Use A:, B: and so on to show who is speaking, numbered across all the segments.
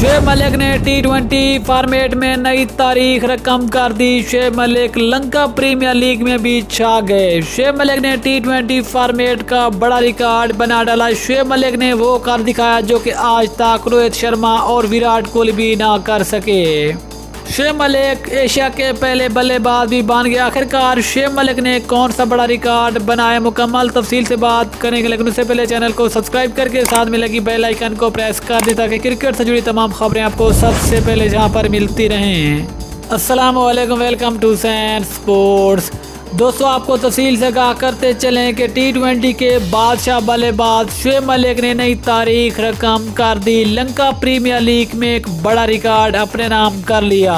A: शुएब मलिक ने T20 format में नई तारीख रकम कर दी। शुएब मलिक लंका प्रीमियर लीग में भी छा गए। शुएब मलिक ने T20 फॉर्मेट का बड़ा रिकॉर्ड बना डाला। शुएब मलिक ने वो कर दिखाया जो कि आज तक रोहित शर्मा और विराट कोहली भी ना कर सके। शुएब मलिक एशिया के पहले बल्लेबाज भी बन गए। आखिरकार शुएब मलिक ने कौन सा बड़ा रिकॉर्ड बनाया, मुकम्मल तफसील से बात करेंगे, लेकिन उससे पहले चैनल को सब्सक्राइब करके साथ में लगी बेल आइकन को प्रेस कर दें ताकि क्रिकेट से जुड़ी तमाम खबरें आपको सबसे पहले जहां पर मिलती रहें। अस्सलाम वालेकुम, वेलकम टू सैन स्पोर्ट्स। दोस्तों, आपको तफसील से कहा करते चलें कि T20 के बादशाह बल्लेबाज शुएब मलिक ने नई तारीख रकम कर दी। लंका प्रीमियर लीग में एक बड़ा रिकॉर्ड अपने नाम कर लिया।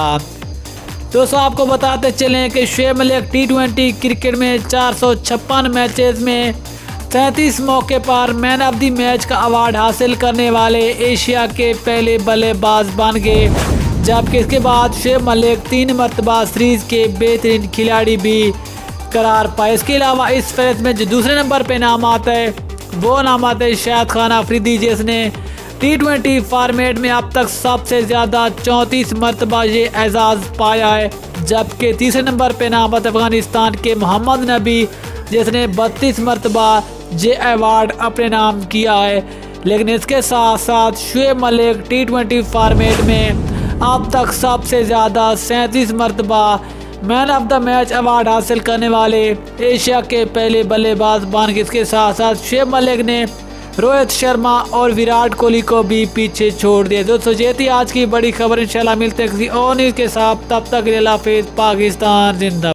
A: दोस्तों, आपको बताते चलें कि शुएब मलिक T20 क्रिकेट में 456 मैचेस में 37 मौके पर मैन ऑफ द मैच का अवार्ड हासिल करने वाले एशिया के पहले बल्लेबाज बन गए, जबकि इसके बाद शुएब मलिक 3 मरतबा सीरीज के बेहतरीन खिलाड़ी भी करार पाए। इसके अलावा इस फहरिस्त में जो दूसरे नंबर पे नाम आता है वो नाम आता है शाहिद खान अफरीदी, जिसने T20 फॉर्मेट में अब तक सबसे ज़्यादा 34 मरतबा ये एजाज़ पाया है। जबकि तीसरे नंबर पे नाम आता है अफगानिस्तान के मोहम्मद नबी, जिसने 32 मरतबा ये अवार्ड अपने नाम किया है। लेकिन इसके साथ साथ शुएब मलिक T20 फॉर्मेट में अब तक सबसे ज़्यादा 37 मरतबा man of the match award हासिल करने वाले एशिया के पहले बल्लेबाज बन गए। इसके साथ साथ शुएब मलिक ने रोहित शर्मा और विराट कोहली को भी पीछे छोड़ दिया। दोस्तों, ये थी आज की बड़ी खबर। इंशाल्लाह मिलते हैं किसी और न्यूज़ के साथ, तब तक अल्लाह हाफिज़। पाकिस्तान जिंदाबाद।